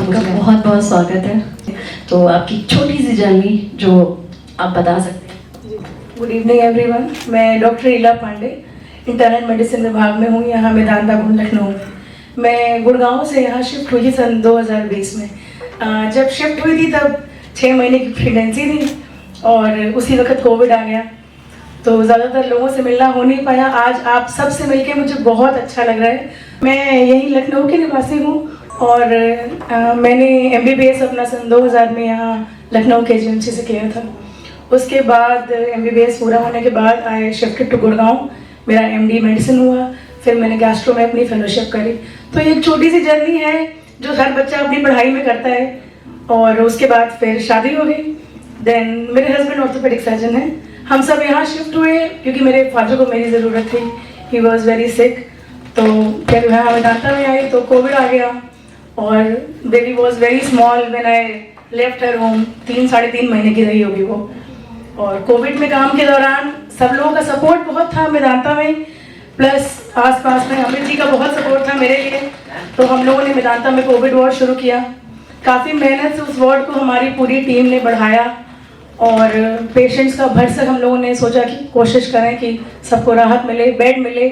आपका बहुत बहुत स्वागत है। तो आपकी छोटी सी जर्नी जो आप बता सकते हैं। गुड इवनिंग एवरीवन, मैं डॉक्टर ईला पांडे इंटरनल मेडिसिन विभाग में हूँ, यहाँ मेदांता गुंड लखनऊ में। मैं गुड़गांव से यहाँ शिफ्ट हुई सन 2020 में। जब शिफ्ट हुई थी तब 6 महीने की प्रेगनेंसी थी और उसी वक्त कोविड आ गया, तो ज़्यादातर लोगों से मिलना हो नहीं पाया। आज आप सबसे मिलके मुझे बहुत अच्छा लग रहा है। मैं यहीं लखनऊ की निवासी हूँ और मैंने MBBS अपना सन 2000 में यहाँ लखनऊ के GMC से किया था। उसके बाद MBBS पूरा होने के बाद आई शिफ्टेड टू गुड़गांव। मेरा MD मेडिसिन हुआ, फिर मैंने गैस्ट्रो में अपनी फेलोशिप करी। तो एक छोटी सी जर्नी है जो हर बच्चा अपनी पढ़ाई में करता है। और उसके बाद फिर शादी हो गई। देन मेरे हस्बैंड ऑर्थोपेडिक सर्जन हैं। हम सब यहाँ शिफ्ट हुए क्योंकि मेरे फादर को मेरी ज़रूरत थी। He was very sick. तो जब यहाँ मेदांता में आई तो कोविड आ गया और baby was very small when I left her home. 3-3.5 महीने की रही होगी वो। और कोविड में काम के दौरान सब लोगों का सपोर्ट बहुत था मेदांता में, प्लस आसपास में अमित जी का बहुत सपोर्ट था मेरे लिए। तो हम लोगों ने मेदांता में कोविड वार्ड शुरू किया। काफ़ी मेहनत से उस वार्ड को हमारी पूरी टीम ने बढ़ाया और पेशेंट्स का भरसक हम लोगों ने सोचा कि कोशिश करें कि सबको राहत मिले, बेड मिले।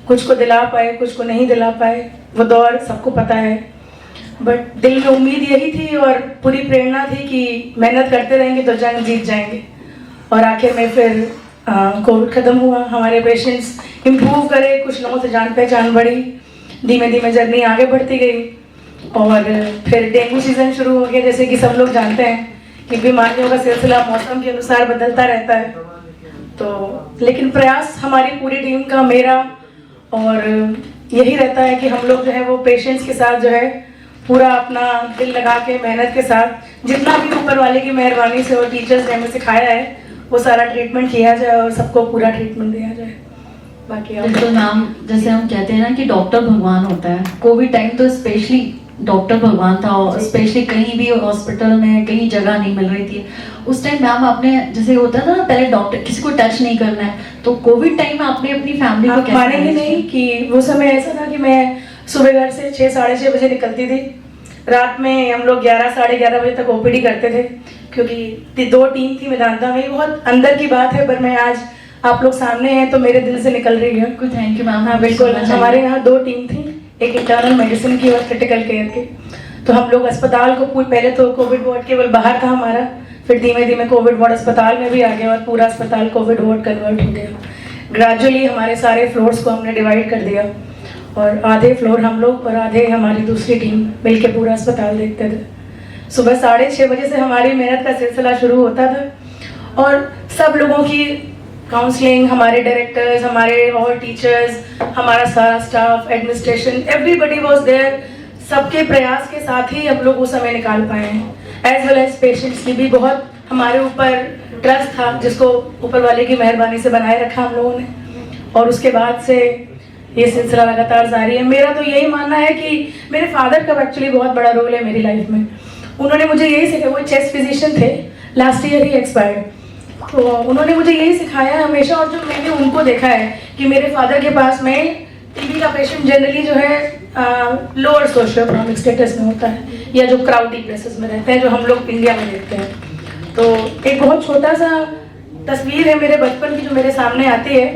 कुछ को दिला पाए, कुछ को नहीं दिला पाए, वो दौर सबको पता है। बट दिल में उम्मीद यही थी और पूरी प्रेरणा थी कि मेहनत करते रहेंगे तो जंग जीत जाएंगे। और आखिर में फिर कोविड ख़त्म हुआ, हमारे पेशेंट्स इम्प्रूव करे, कुछ लोगों से जान पहचान बढ़ी, धीमे धीमे जर्नी आगे बढ़ती गई। और फिर डेंगू सीज़न शुरू हो गया। जैसे कि सब लोग जानते हैं कि बीमारियों का सिलसिला मौसम के अनुसार बदलता रहता है। तो लेकिन प्रयास हमारी पूरी टीम का, मेरा और यही रहता है कि हम लोग जो है वो पेशेंट्स के साथ जो है पूरा अपना दिल लगा के मेहनत के साथ जितना भी ऊपर वाले की मेहरबानी से और टीचर्स ने हमें सिखाया है वो सारा ट्रीटमेंट किया जाए और सबको पूरा ट्रीटमेंट दिया जाए। बाकी बिल्कुल मैम, जैसे हम कहते हैं ना कि डॉक्टर भगवान होता है। कोविड टाइम तो स्पेशली डॉक्टर भगवान था और स्पेशली कहीं भी हॉस्पिटल में कहीं जगह नहीं मिल रही थी उस टाइम। मैम आपने जैसे होता था ना पहले डॉक्टर किसी को टच नहीं करना है, तो कोविड टाइम में आपने अपनी फैमिली को कैसे मानेंगे नहीं कि वो समय ऐसा था कि मैं सुबह घर से 6-6:30 बजे निकलती थी। रात में हम लोग 11-11:30 बजे तक OPD करते थे क्योंकि 2 टीम थी मेदांता में। बहुत अंदर की बात है पर मैं आज आप लोग सामने हैं तो मेरे दिल से निकल रही है। Thank you ma'am. हाँ बिल्कुल, हमारे यहाँ 2 टीम थी, एक इंटरनल मेडिसिन की और क्रिटिकल केयर की। तो हम लोग अस्पताल को पहले तो कोविड वार्ड केवल बाहर था हमारा, फिर धीमे धीमे कोविड वार्ड अस्पताल में भी आ गया और पूरा अस्पताल कोविड वार्ड कन्वर्ट हो गया। ग्रेजुअली हमारे सारे फ्लोर्स को हमने डिवाइड कर दिया और आधे फ्लोर हम लोग और आधे हमारी दूसरी टीम मिलके पूरा अस्पताल देखते थे। सुबह 6:30 बजे से हमारी मेहनत का सिलसिला शुरू होता था और सब लोगों की काउंसलिंग, हमारे डायरेक्टर्स, हमारे और टीचर्स, हमारा सारा staff, administration, everybody was there. सबके प्रयास के साथ ही हम लोग वो समय निकाल पाए हैं। एज वेल एज पेशेंट्स की भी बहुत हमारे ऊपर ट्रस्ट था जिसको ऊपर वाले की मेहरबानी से बनाए रखा हम लोगों ने। और उसके बाद से ये सिलसिला लगातार जारी है। मेरा तो यही मानना है कि मेरे फादर का एक्चुअली बहुत बड़ा रोल है मेरी लाइफ में। उन्होंने मुझे यही सिखाया, वो चेस्ट फिजिशियन थे, लास्ट ईयर ही एक्सपायर्ड। तो उन्होंने मुझे यही सिखाया हमेशा। और जो मैंने उनको देखा है कि मेरे फादर के पास में TB का पेशेंट जनरली जो है लोअर सोशियो इकोनॉमिक स्टेटस में होता है या जो क्राउडी प्लेसेस में रहते हैं, जो हम लोग इंडिया में देखते हैं। तो एक बहुत छोटा सा तस्वीर है मेरे बचपन की जो मेरे सामने आती है।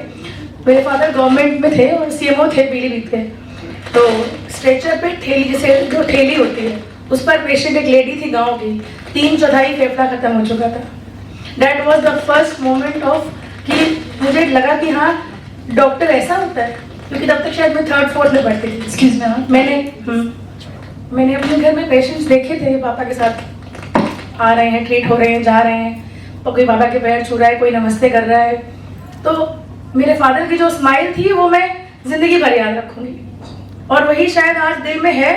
मेरे फादर गवर्नमेंट में थे और CMO थे पीलीभीत के। तो स्ट्रेचर पे ठेली, जैसे जो ठेली होती है उस पर पेशेंट एक लेडी थी गाँव की, 3/4 फेफड़ा खत्म हो चुका था। That was the first moment of कि मुझे लगा कि हाँ डॉक्टर ऐसा होता है, क्योंकि तब तक शायद मैं 3rd-4th में पढ़ती थी। एक्सक्यूज मी मैम, मैंने अपने घर में पेशेंट्स देखे थे, पापा के साथ आ रहे हैं, ट्रीट हो रहे हैं, जा रहे हैं, और कोई पापा के पैर छू रहा है, कोई नमस्ते कर रहा है। तो मेरे फादर की जो स्माइल थी वो मैं जिंदगी भर याद रखूंगी और वही शायद आज दिल में है।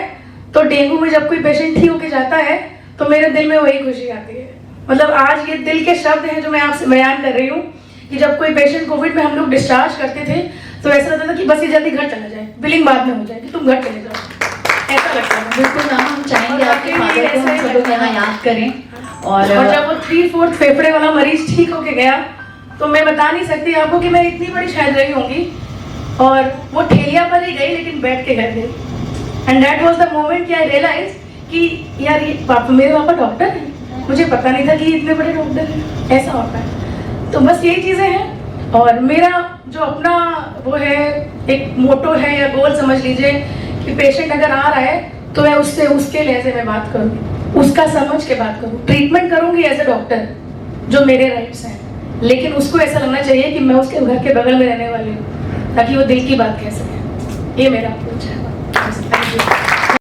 तो डेंगू में जब कोई पेशेंट ठीक होके जाता है तो मेरे दिल में वही खुशी आती है। मतलब आज ये दिल के शब्द हैं जो मैं आपसे बयान कर रही हूँ कि जब कोई पेशेंट कोविड में हम लोग डिस्चार्ज करते थे तो ऐसा लगता था कि बस ये जल्दी घर चला जाए, बिलिंग बाद में हो जाए कि तुम घर चले जाओ, ऐसा लगता था। बिल्कुल मैम, हम चाहेंगे आपके फादर को हम सब लोग यहाँ याद करें। और जब वो 3/4 फेफड़े वाला मरीज ठीक होके गया तो मैं बता नहीं सकती आपको कि मैं इतनी बड़ी शायद रही होंगी। और वो ठेलिया पर ही गई लेकिन बैठ के घर गई। And that was the moment कि आई रियलाइज कि यार ये मेरे पापा डॉक्टर हैं, मुझे पता नहीं था कि ये इतने बड़े डॉक्टर हैं, ऐसा होता है। तो बस यही चीज़ें हैं। और मेरा जो अपना वो है, एक मोटो है या गोल समझ लीजिए कि पेशेंट अगर आ रहा है तो मैं उससे उसके लहजे में बात करूँ, उसका समझ के बात करूँ। ट्रीटमेंट करूँगी एज ए डॉक्टर, जो मेरे राइट्स हैं, लेकिन उसको ऐसा लगना चाहिए कि मैं उसके घर के बगल में रहने वाली हूँ, ताकि वो दिल की बात कह सके। ये मेरा अप्रोच है। Thank you.